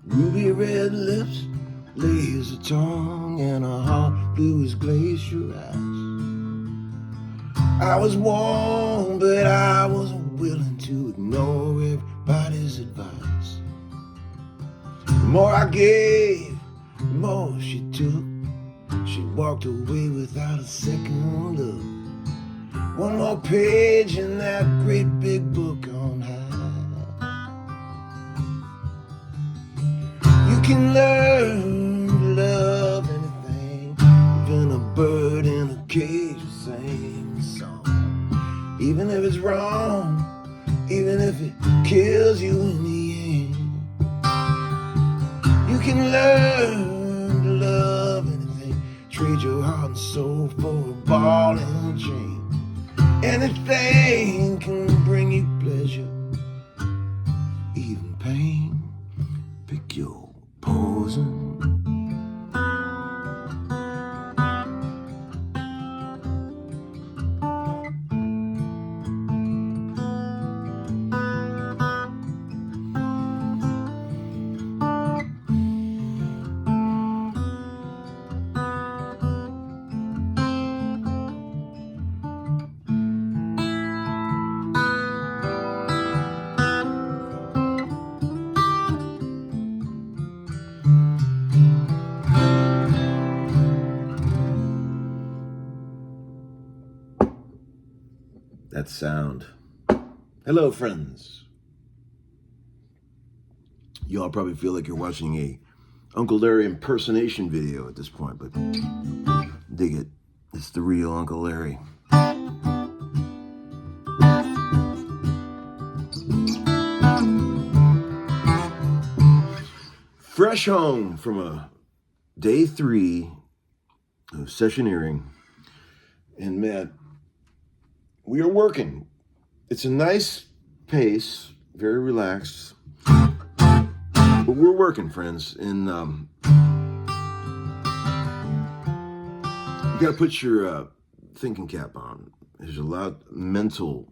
Ruby red lips, lazy tongue, and a heart blue as glacier ice. I was warm, but I wasn't willing to ignore everybody's advice. The more I gave, the more she took. She walked away without a second look. One more page in that great big book on high. You can learn to love anything, even a bird in a cage will sing a song. Even if it's wrong, even if it kills you in the end. You can learn to love anything, trade your heart and soul for a ball and a chain. Anything can bring you pleasure, even pain. Pick your poison. That sound. Hello, friends. Y'all probably feel like you're watching a Uncle Larry impersonation video at this point, but dig it. It's the real Uncle Larry. Fresh home from a day 3 of sessioneering, and man, we are working. It's a nice pace, very relaxed, but we're working, friends. And you got to put your thinking cap on. There's a lot of mental,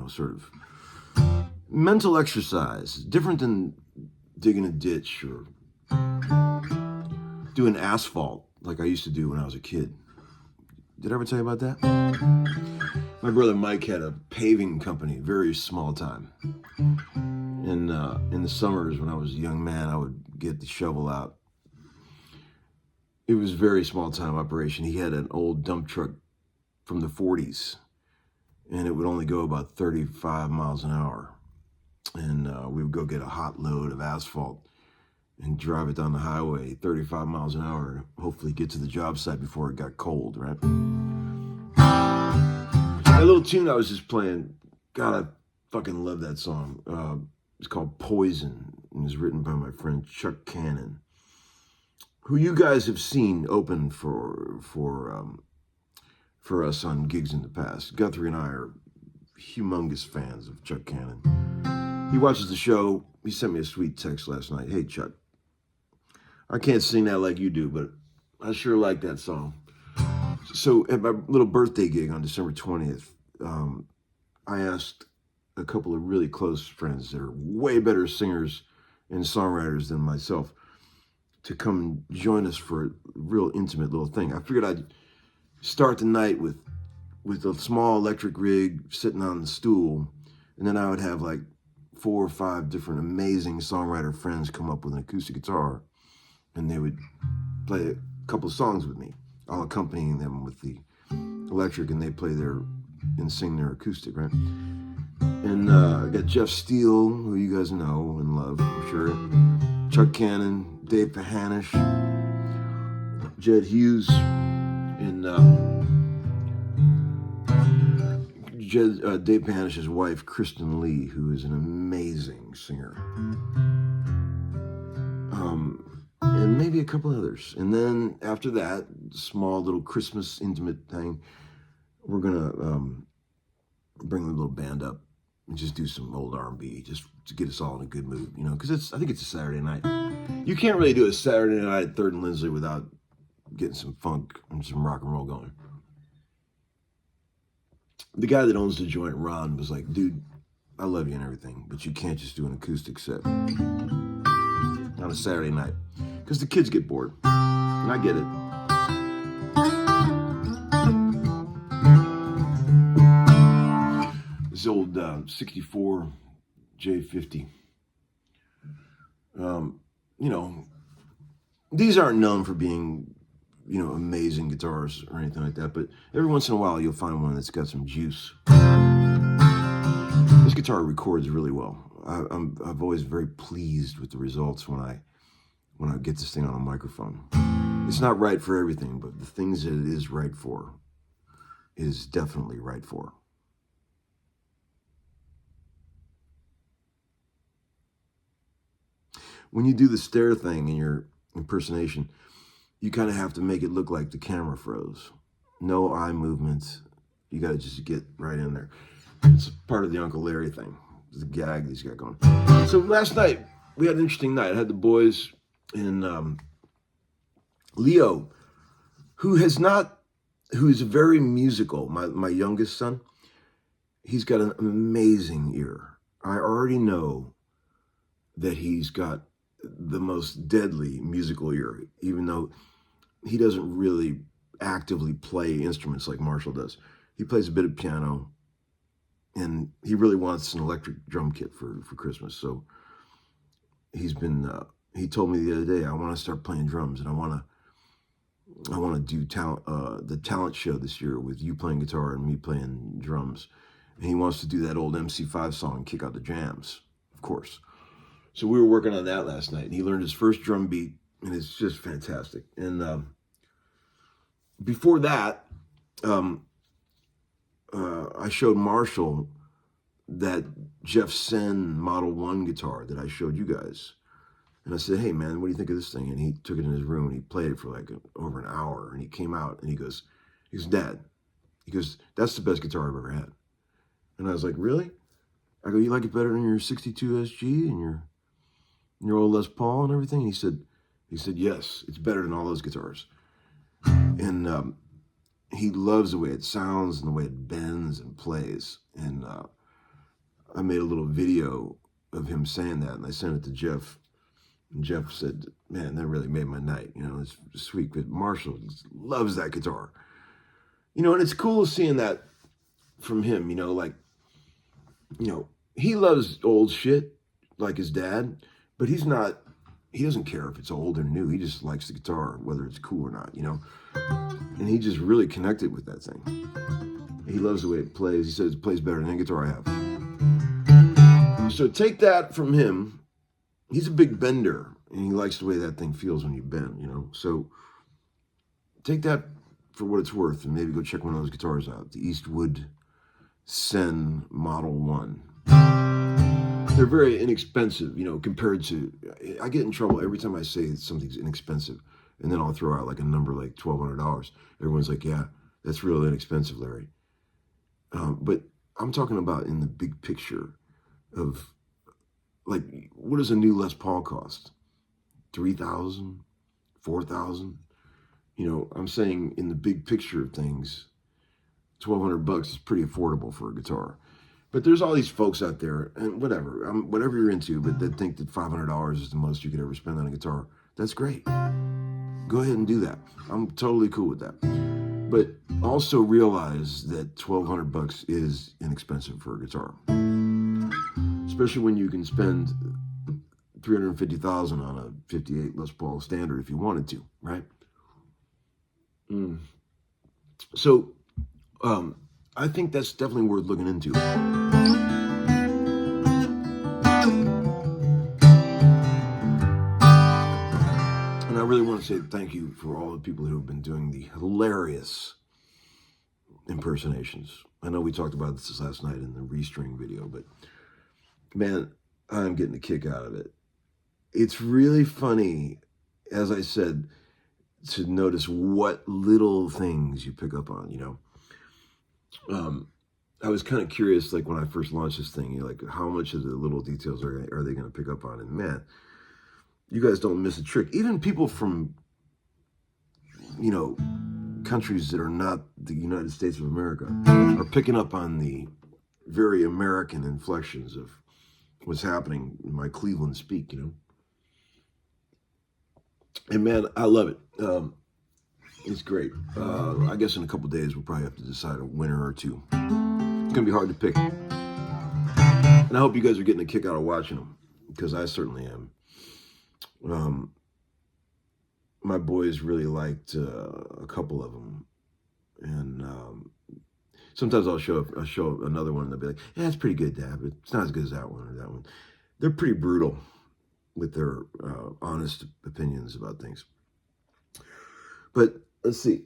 sort of mental exercise, different than digging a ditch or doing asphalt like I used to do when I was a kid. Did I ever tell you about that? My brother Mike had a paving company, very small time. In the summers when I was a young man, I would get the shovel out. It was a very small time operation. He had an old dump truck from the 40s, and it would only go about 35 miles an hour. And we would go get a hot load of asphalt and drive it down the highway 35 miles an hour, hopefully get to the job site before it got cold, right? That little tune I was just playing, God, I fucking love that song. It's called Poison, and it's written by my friend Chuck Cannon, who you guys have seen open for us on gigs in the past. Guthrie and I are humongous fans of Chuck Cannon. He watches the show. He sent me a sweet text last night. Hey, Chuck, I can't sing that like you do, but I sure like that song. So at my little birthday gig on December 20th, I asked a couple of really close friends that are way better singers and songwriters than myself to come join us for a real intimate little thing. I figured I'd start the night with a small electric rig sitting on the stool, and then I would have like 4 or 5 different amazing songwriter friends come up with an acoustic guitar, and they would play a couple of songs with me. I'll accompanying them with the electric, and they play and sing their acoustic, right? And I got Jeff Steele, who you guys know and love, I'm sure. Chuck Cannon, Dave Pahanish, Jed Hughes, and Dave Panish's wife, Kristen Lee, who is an amazing singer. And maybe a couple others. And then after that, small little Christmas intimate thing, we're gonna bring the little band up and just do some old R&B, just to get us all in a good mood, you know, because I think it's a Saturday night. You can't really do a Saturday night at 3rd and Lindsley without getting some funk and some rock and roll going. The guy that owns the joint, Ron, was like, dude, I love you and everything, but you can't just do an acoustic set on a Saturday night, because the kids get bored, and I get it. This old 64 J50. You know, these aren't known for being, you know, amazing guitars or anything like that, but every once in a while you'll find one that's got some juice. This guitar records really well. I've always very pleased with the results when I get this thing on a microphone. It's not right for everything, but the things that it is right for is definitely right for. When you do the stare thing in your impersonation, you kind of have to make it look like the camera froze. No eye movement. You got to just get right in there. It's part of the Uncle Larry thing. It's a gag he's got going. So last night, we had an interesting night. I had the boys and Leo, who is very musical, my youngest son. He's got an amazing ear. I already know that he's got the most deadly musical ear, even though he doesn't really actively play instruments like Marshall does. He plays a bit of piano, and he really wants an electric drum kit for Christmas. So he's been, he told me the other day, I want to start playing drums, and I want to do the talent show this year with you playing guitar and me playing drums. And he wants to do that old MC5 song, Kick Out the Jams, of course. So we were working on that last night, and he learned his first drum beat, and it's just fantastic. And before that, I showed Marshall that Jeff Sen Model 1 guitar that I showed you guys. And I said, hey, man, what do you think of this thing? And he took it in his room, and he played it for like over an hour, and he came out, and he goes, Dad, that's the best guitar I've ever had. And I was like, really? I go, you like it better than your 62 SG and your old Les Paul and everything? And he said, yes, it's better than all those guitars. And he loves the way it sounds and the way it bends and plays. And I made a little video of him saying that, and I sent it to Jeff. And Jeff said, man, that really made my night. You know, it's sweet. But Marshall loves that guitar. You know, and it's cool seeing that from him, you know, like, you know, he loves old shit like his dad, but he doesn't care if it's old or new. He just likes the guitar, whether it's cool or not, you know? And he just really connected with that thing. He loves the way it plays. He says it plays better than any guitar I have. So take that from him. He's a big bender, and he likes the way that thing feels when you bend, you know? So take that for what it's worth, and maybe go check one of those guitars out, the Eastwood Sen Model 1. They're very inexpensive, you know, compared to, I get in trouble every time I say something's inexpensive, and then I'll throw out like a number like $1,200. Everyone's like, yeah, that's real inexpensive, Larry. But I'm talking about in the big picture of, like, what does a new Les Paul cost? $3,000, $4,000? You know, I'm saying in the big picture of things, $1,200 is pretty affordable for a guitar. But there's all these folks out there, and whatever you're into, but that think that $500 is the most you could ever spend on a guitar. That's great. Go ahead and do that. I'm totally cool with that. But also realize that $1,200 is inexpensive for a guitar, especially when you can spend $350,000 on a '58 Les Paul Standard if you wanted to, right? So I think that's definitely worth looking into. And I really want to say thank you for all the people who have been doing the hilarious impersonations. I know we talked about this last night in the restring video, but man, I'm getting a kick out of it. It's really funny, as I said, to notice what little things you pick up on, you know. I was kind of curious, like when I first launched this thing, you're like, how much of the little details are they going to pick up on? And man, you guys don't miss a trick. Even people from, you know, countries that are not the United States of America are picking up on the very American inflections of what's happening in my Cleveland speak, you know. And man, I love it. It's great. I guess in a couple days we'll probably have to decide a winner or two. It's gonna be hard to pick, and I hope you guys are getting a kick out of watching them, because I certainly am. My boys really liked a couple of them, and sometimes I'll show another one and they'll be like, "Yeah, it's pretty good, Dad, but it's not as good as that one or that one." They're pretty brutal with their honest opinions about things. But let's see.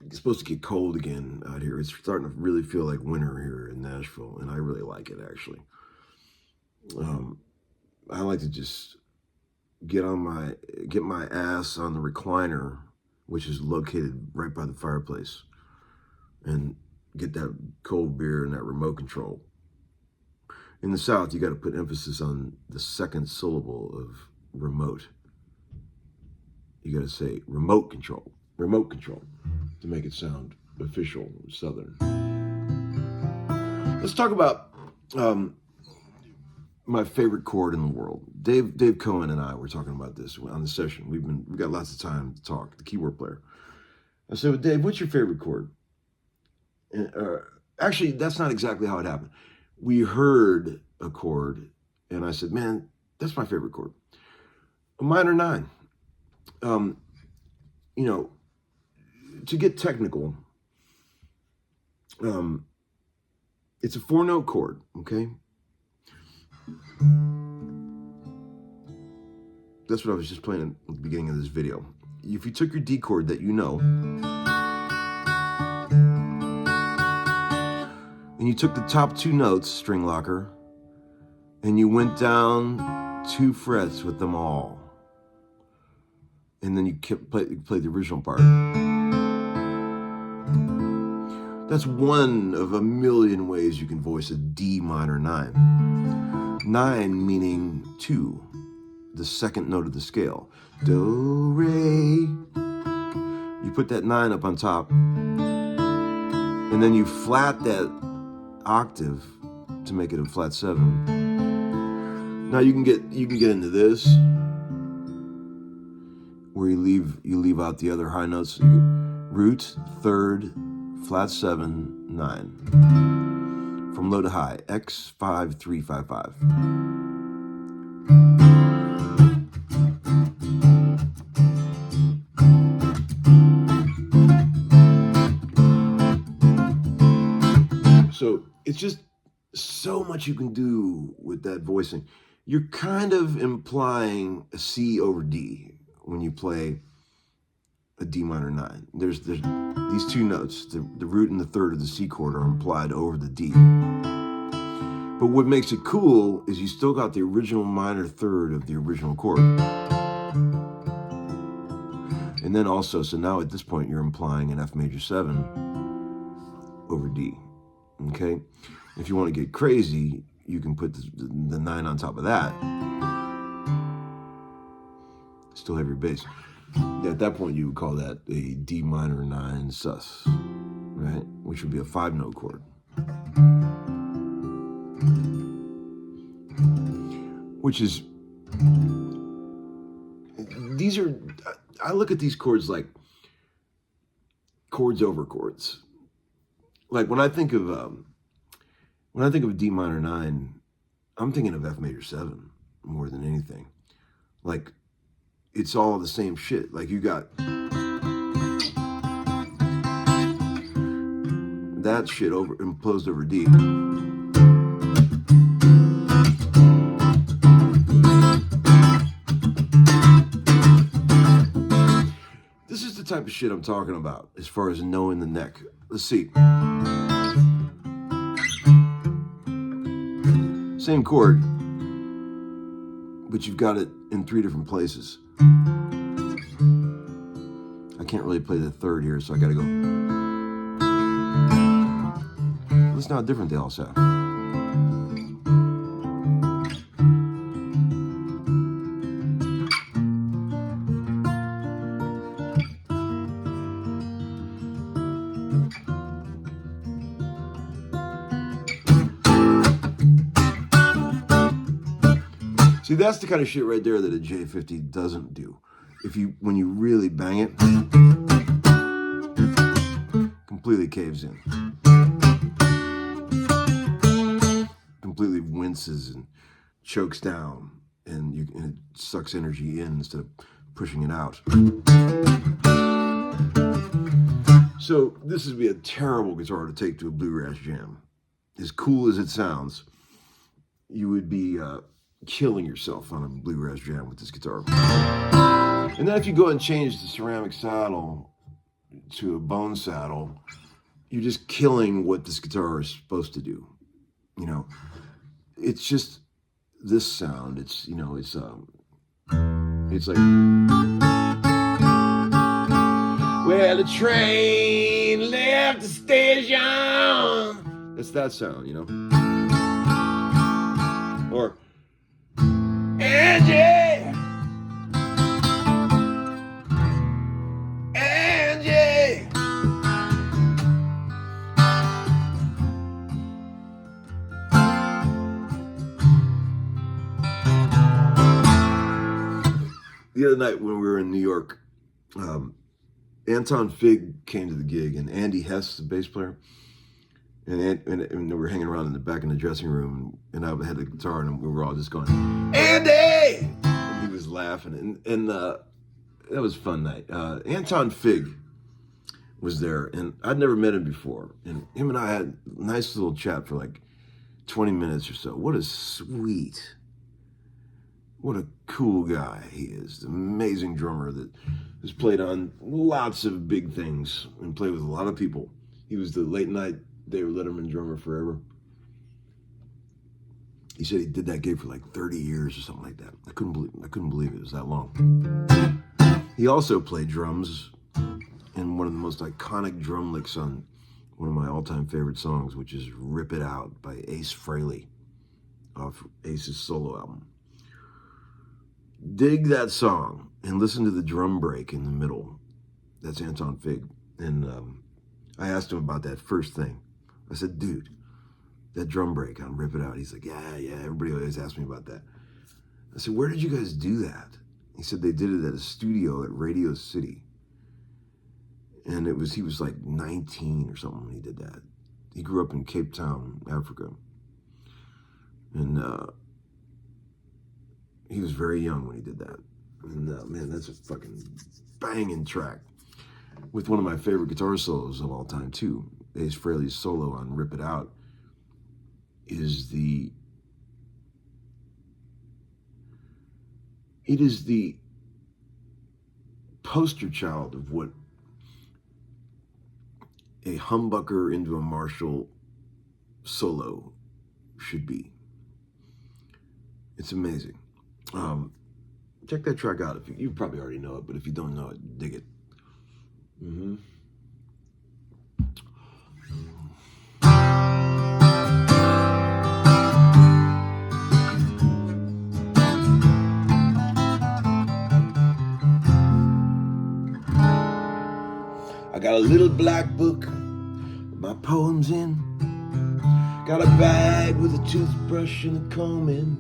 It's supposed to get cold again out here. It's starting to really feel like winter here in Nashville, and I really like it, actually. I like to just get my ass on the recliner, which is located right by the fireplace, and get that cold beer and that remote control. In the South, you got to put emphasis on the second syllable of remote. You got to say remote control, to make it sound official, Southern. Let's talk about my favorite chord in the world. Dave Cohen and I were talking about this on the session. We've got lots of time to talk. The keyboard player. I said, well, Dave, what's your favorite chord? And, actually, that's not exactly how it happened. We heard a chord, and I said, man, that's my favorite chord. A minor 9. You know, to get technical, it's a 4-note chord, okay? That's what I was just playing at the beginning of this video. If you took your D chord that you know, and you took the top 2 notes, string locker, and you went down 2 frets with them all, and then you play the original part. That's one of a million ways you can voice a D minor 9. 9 meaning 2, the second note of the scale. Do, re. You put that 9 up on top, and then you flat that octave to make it a flat 7. Now you can get into this, where you leave out the other high notes. So root, 3rd, flat 7, 9. From low to high, X5 3 5 5. So it's just so much you can do with that voicing. You're kind of implying a C over D when you play a D minor 9. There's these 2 notes, the root and the 3rd of the C chord, are implied over the D. But what makes it cool is you still got the original minor 3rd of the original chord. And then also, so now at this point, you're implying an F major 7 over D. Okay? If you want to get crazy, you can put the 9 on top of that. Still have your bass. At that point, you would call that a D minor 9 sus, right? Which would be a 5-note chord. Which is, I look at these chords like chords over chords. Like when I think of a D minor 9, I'm thinking of F major 7 more than anything. Like, it's all the same shit. Like, you got that shit imposed over D. This is the type type of shit I'm talking about as far as knowing the neck. Let's see. Same chord, but you've got it in 3 different places. I can't really play the third here, so I gotta go. Listen how different they all sound. See, that's the kind of shit right there that a J50 doesn't do. When you really bang it, completely caves in. Completely winces and chokes down, and it sucks energy in instead of pushing it out. So this would be a terrible guitar to take to a bluegrass jam. As cool as it sounds, you would be killing yourself on a bluegrass jam with this guitar. And then if you go and change the ceramic saddle to a bone saddle, you're just killing what this guitar is supposed to do. You know, it's just this sound. It's, you know, it's like, well, the train left the station. It's that sound, you know. Or Angie. The other night when we were in New York, Anton Fig came to the gig, and Andy Hess, the bass player, and we were hanging around in the back in the dressing room, and I had the guitar, and we were all just going, Andy! And he was laughing, and that was a fun night. Anton Fig was there, and I'd never met him before, and him and I had a nice little chat for like 20 minutes or so. What a cool guy he is. An amazing drummer that has played on lots of big things and played with a lot of people. He was the late night David Letterman drummer forever. He said he did that gig for like 30 years or something like that. I couldn't believe it was that long. He also played drums in one of the most iconic drum licks on one of my all-time favorite songs, which is Rip It Out by Ace Frehley off Ace's solo album. Dig that song and listen to the drum break in the middle. That's Anton Fig. And I asked him about that first thing. I said, dude, that drum break on Rip It Out. He's like, yeah, everybody always asks me about that. I said, where did you guys do that? He said they did it at a studio at Radio City. And he was like 19 or something when he did that. He grew up in Cape Town, Africa. And he was very young when he did that. And man, that's a fucking banging track. With one of my favorite guitar solos of all time too. Ace Frehley's solo on Rip It Out is the poster child of what a humbucker into a Marshall solo should be. It's amazing. Check that track out. If you probably already know it, but if you don't know it, dig it. I got a little black book with my poems in. Got a bag with a toothbrush and a comb in.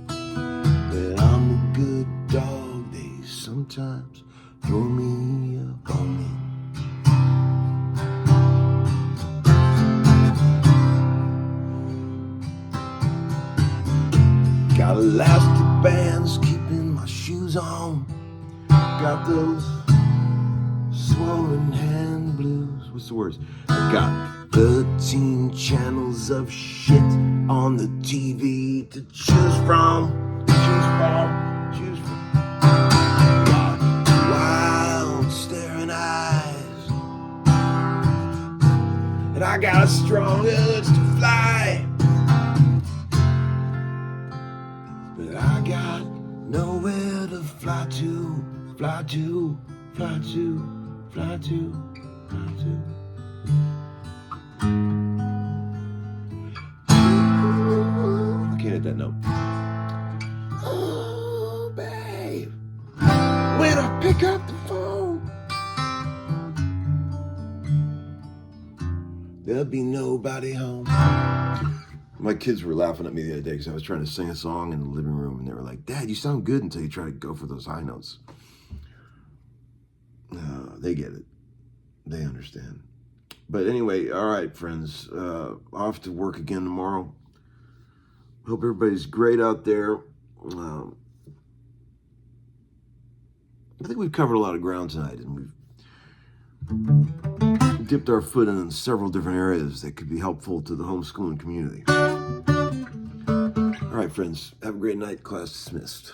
But I'm a good dog, they sometimes throw me a bone in. Got elastic bands keeping my shoes on. Got those swollen hand blues. What's the words? I got 13 channels of shit on the TV to choose from. Got wild staring eyes. and I got a strong urge to fly. But I got nowhere to fly to, fly to, fly to, fly to, fly to. I can't hit that note. Oh, babe, when I pick up the phone, there'll be nobody home. My kids were laughing at me the other day because I was trying to sing a song in the living room, and they were like, Dad, you sound good until you try to go for those high notes. They get it. They understand. But anyway, all right, friends, off to work again tomorrow. Hope everybody's great out there. I think we've covered a lot of ground tonight, and we've dipped our foot in several different areas that could be helpful to the homeschooling community. All right, friends, have a great night. Class dismissed.